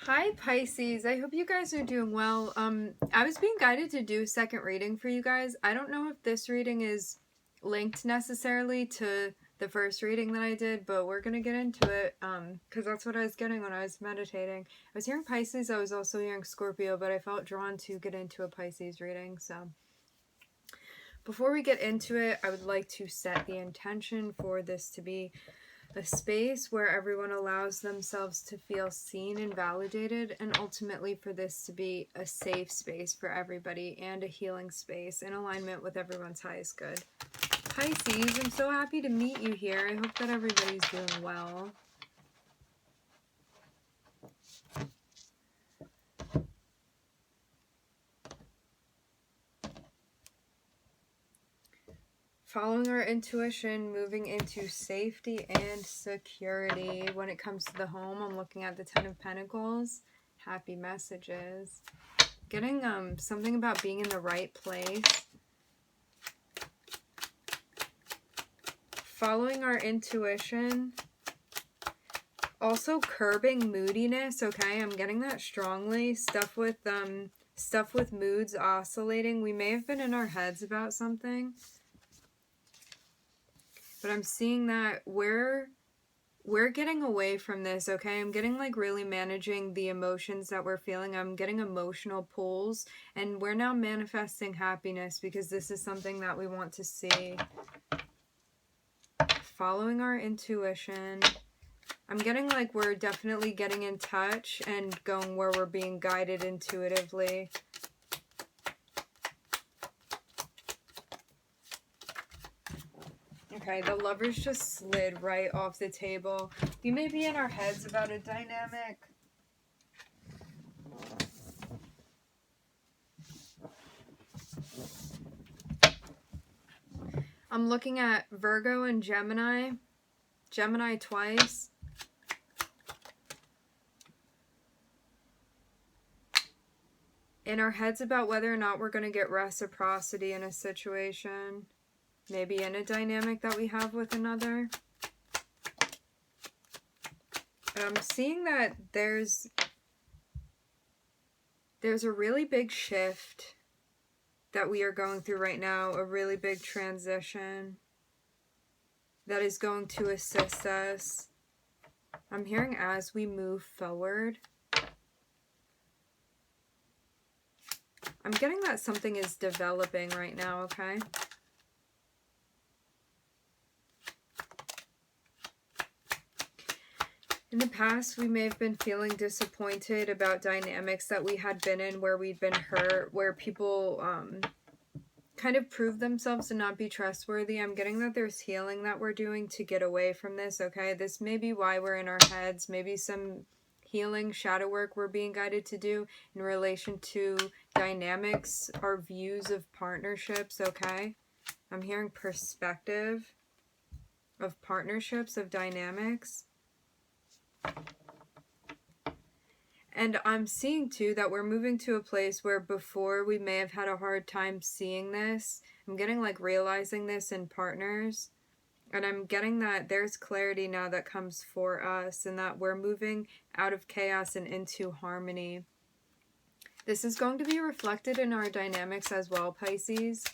Hi Pisces, I hope you guys are doing well. I was being guided to do a second reading for you guys. I don't know if this reading is linked necessarily to the first reading that I did, but we're gonna get into it, because that's what I was getting when I was meditating. I was hearing Pisces, I was also hearing Scorpio, but I felt drawn to get into a Pisces reading, so. Before we get into it, I would like to set the intention for this to be a space where everyone allows themselves to feel seen and validated, and ultimately for this to be a safe space for everybody and a healing space in alignment with everyone's highest good. Pisces, I'm so happy to meet you here. I hope that everybody's doing well. Following our intuition, moving into safety and security. When it comes to the home, I'm looking at the Ten of Pentacles. Happy messages. Getting something about being in the right place. Following our intuition. Also curbing moodiness, okay? I'm getting that strongly. Stuff with moods oscillating. We may have been in our heads about something. But I'm seeing that we're getting away from this, okay? I'm getting like really managing the emotions that we're feeling. I'm getting emotional pulls, and we're now manifesting happiness because this is something that we want to see. Following our intuition. I'm getting like we're definitely getting in touch and going where we're being guided intuitively. Okay, the Lovers just slid right off the table. We may be in our heads about a dynamic. I'm looking at Virgo and Gemini. Gemini twice. In our heads about whether or not we're going to get reciprocity in a situation. Maybe in a dynamic that we have with another. And I'm seeing that there's a really big shift that we are going through right now, a really big transition that is going to assist us. I'm hearing as we move forward. I'm getting that something is developing right now, okay? In the past, we may have been feeling disappointed about dynamics that we had been in where we'd been hurt, where people kind of proved themselves to not be trustworthy. I'm getting that there's healing that we're doing to get away from this, okay? This may be why we're in our heads, maybe some healing shadow work we're being guided to do in relation to dynamics or views of partnerships, okay? I'm hearing perspective of partnerships, of dynamics. And I'm seeing too that we're moving to a place where before we may have had a hard time seeing this. I'm getting like realizing this in partners. And I'm getting that there's clarity now that comes for us, and that we're moving out of chaos and into harmony. This is going to be reflected in our dynamics as well, Pisces.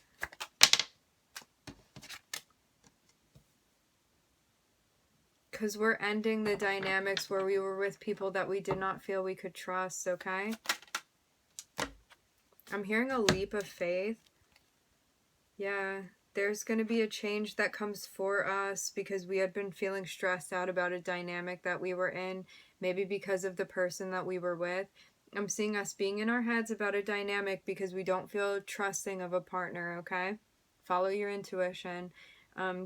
Because we're ending the dynamics where we were with people that we did not feel we could trust, okay? I'm hearing a leap of faith. Yeah, there's going to be a change that comes for us because we had been feeling stressed out about a dynamic that we were in, maybe because of the person that we were with. I'm seeing us being in our heads about a dynamic because we don't feel trusting of a partner, okay? Follow your intuition.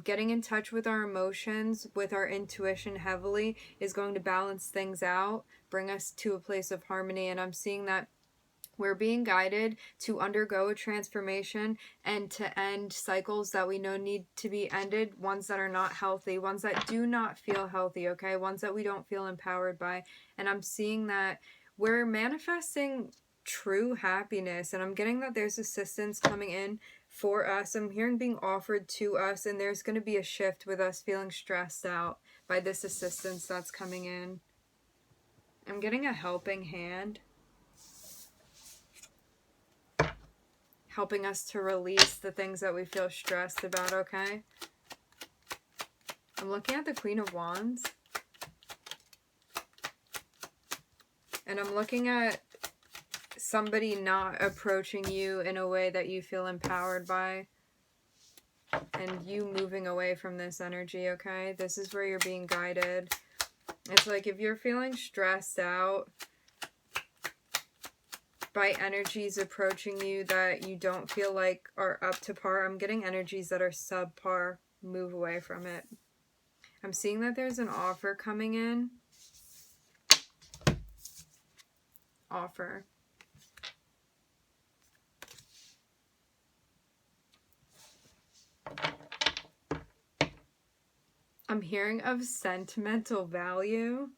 Getting in touch with our emotions, with our intuition heavily, is going to balance things out, bring us to a place of harmony, and I'm seeing that we're being guided to undergo a transformation and to end cycles that we know need to be ended, ones that are not healthy, ones that do not feel healthy, okay? Ones that we don't feel empowered by. And I'm seeing that we're manifesting true happiness, and I'm getting that there's assistance coming in for us. I'm hearing being offered to us, and there's going to be a shift with us feeling stressed out by this assistance that's coming in. I'm getting a helping hand. Helping us to release the things that we feel stressed about, okay? I'm looking at the Queen of Wands. And I'm looking at somebody not approaching you in a way that you feel empowered by. And you moving away from this energy, okay? This is where you're being guided. It's like if you're feeling stressed out by energies approaching you that you don't feel like are up to par, I'm getting energies that are subpar. Move away from it. I'm seeing that there's an offer coming in. Offer. I'm hearing of sentimental value.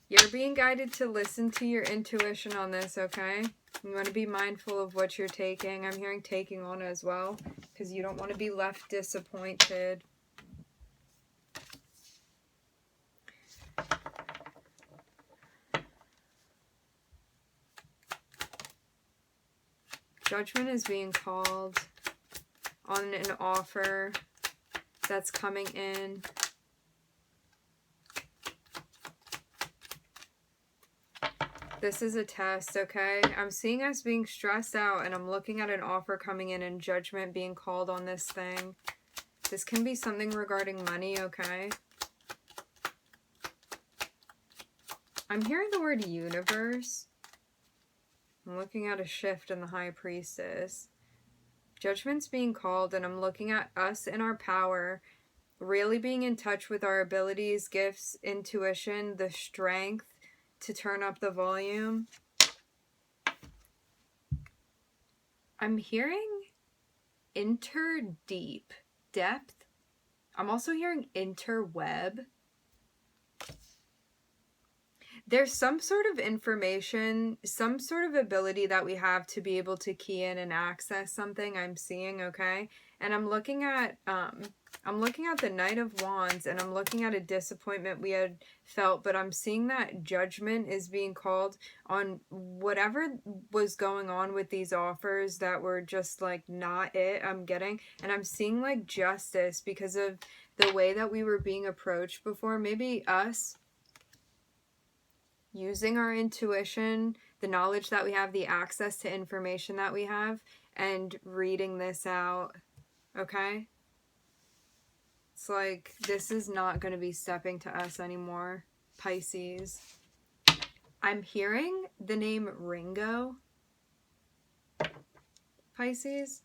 You're being guided to listen to your intuition on this, okay? You want to be mindful of what you're taking. I'm hearing taking on as well, because you don't want to be left disappointed. Judgment is being called on an offer that's coming in. This is a test, okay? I'm seeing us being stressed out, and I'm looking at an offer coming in and judgment being called on this thing. This can be something regarding money, okay? I'm hearing the word universe. I'm looking at a shift in the High Priestess. Judgment's being called, and I'm looking at us in our power, really being in touch with our abilities, gifts, intuition, the strength to turn up the volume. I'm hearing interdeep, depth. I'm also hearing interweb. There's some sort of information, some sort of ability that we have to be able to key in and access something I'm seeing, okay? And I'm looking at the Knight of Wands, and I'm looking at a disappointment we had felt, but I'm seeing that judgment is being called on whatever was going on with these offers that were just like not it I'm getting. And I'm seeing like justice because of the way that we were being approached before. Maybe us using our intuition, the knowledge that we have, the access to information that we have, and reading this out, okay? It's like, this is not going to be stepping to us anymore, Pisces. I'm hearing the name Ringo, Pisces.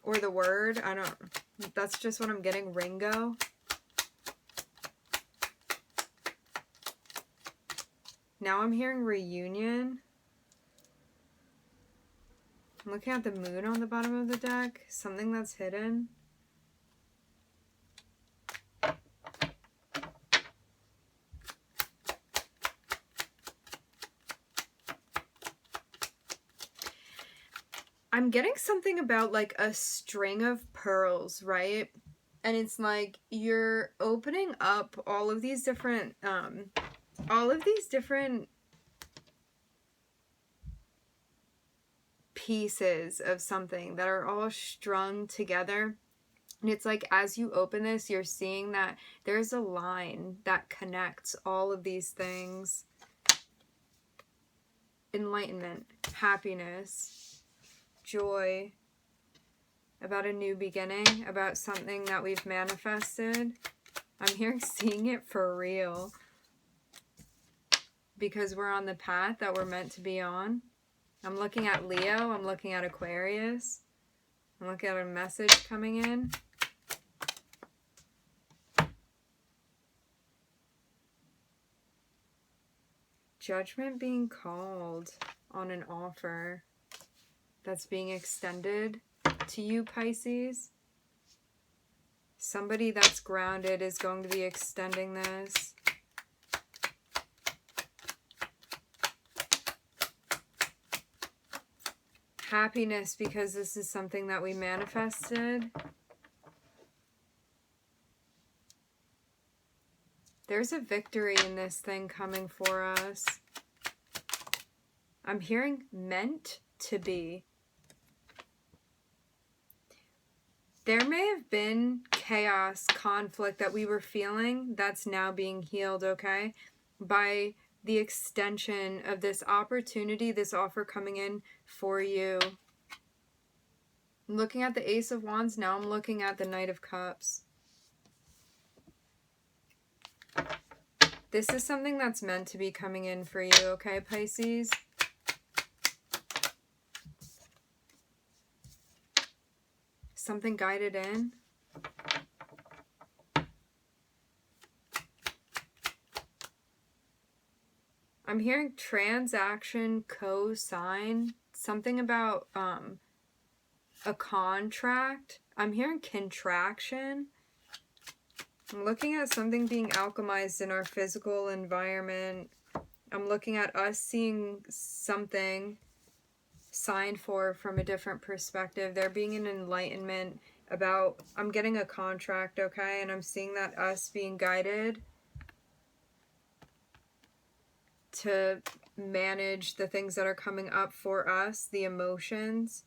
Or the word, I don't, that's just what I'm getting, Ringo. Now I'm hearing reunion. I'm looking at the moon on the bottom of the deck. Something that's hidden. I'm getting something about like a string of pearls, right? And it's like you're opening up all of these different pieces of something that are all strung together. And it's like as you open this, you're seeing that there's a line that connects all of these things. Enlightenment, happiness, joy, about a new beginning, about something that we've manifested. I'm hearing seeing it for real. Because we're on the path that we're meant to be on. I'm looking at Leo. I'm looking at Aquarius. I'm looking at a message coming in. Judgment being called on an offer that's being extended to you, Pisces. Somebody that's grounded is going to be extending this. Happiness, because this is something that we manifested. There's a victory in this thing coming for us. I'm hearing meant to be. There may have been chaos, conflict that we were feeling that's now being healed, okay? By the extension of this opportunity, this offer coming in for you. I'm looking at the Ace of Wands. Now I'm looking at the Knight of Cups. This is something that's meant to be coming in for you, okay, Pisces? Something guided in. I'm hearing transaction, co-sign, something about a contract. I'm hearing contraction. I'm looking at something being alchemized in our physical environment. I'm looking at us seeing something signed for from a different perspective. There being an enlightenment about, I'm getting a contract, okay? And I'm seeing that us being guided to manage the things that are coming up for us, the emotions.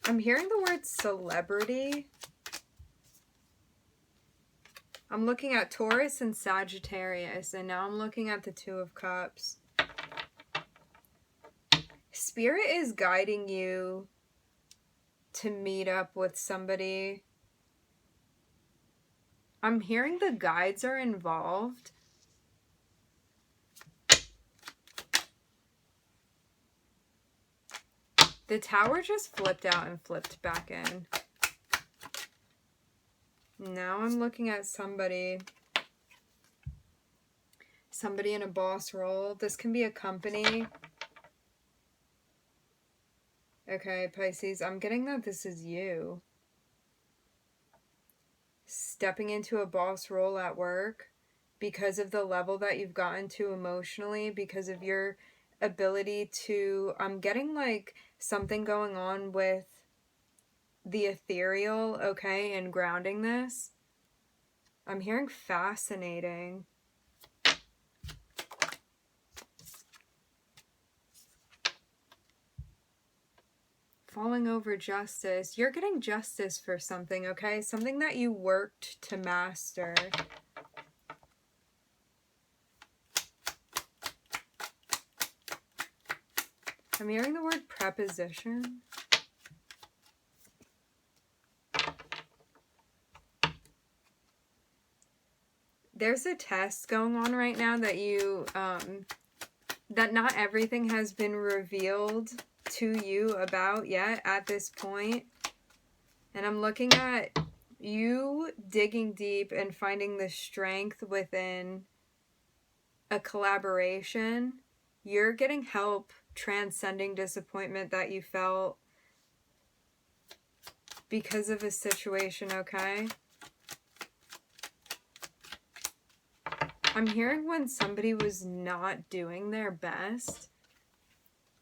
I'm hearing the word celebrity. I'm looking at Taurus and Sagittarius, and now I'm looking at the Two of Cups. Spirit is guiding you to meet up with somebody. I'm hearing the guides are involved. The Tower just flipped out and flipped back in. Now I'm looking at somebody in a boss role. This can be a company. Okay, Pisces, I'm getting that this is you. Stepping into a boss role at work because of the level that you've gotten to emotionally, because of your ability to, I'm getting like something going on with the ethereal, okay, and grounding this. I'm hearing fascinating. Falling over justice. You're getting justice for something, okay? Something that you worked to master. I'm hearing the word preposition. There's a test going on right now that you, that not everything has been revealed to you about yet at this point. And I'm looking at you digging deep and finding the strength within a collaboration. You're getting help transcending disappointment that you felt because of a situation, okay? I'm hearing when somebody was not doing their best.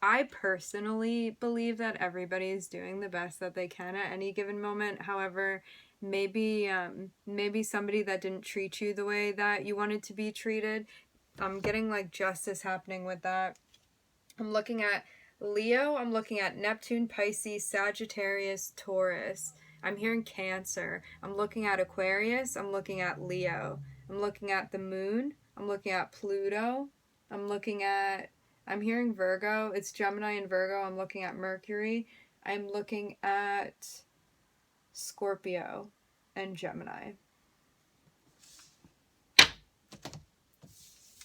I personally believe that everybody is doing the best that they can at any given moment. However, maybe somebody that didn't treat you the way that you wanted to be treated. I'm getting like justice happening with that. I'm looking at Leo. I'm looking at Neptune, Pisces, Sagittarius, Taurus. I'm hearing Cancer. I'm looking at Aquarius. I'm looking at Leo. I'm looking at the moon. I'm looking at Pluto. I'm hearing Virgo. It's Gemini and Virgo. I'm looking at Mercury. I'm looking at Scorpio and Gemini.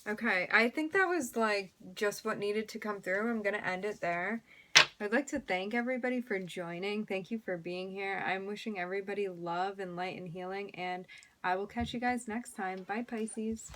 Okay, I think that was like just what needed to come through. I'm going to end it there. I'd like to thank everybody for joining. Thank you for being here. I'm wishing everybody love and light and healing, and I will catch you guys next time. Bye, Pisces.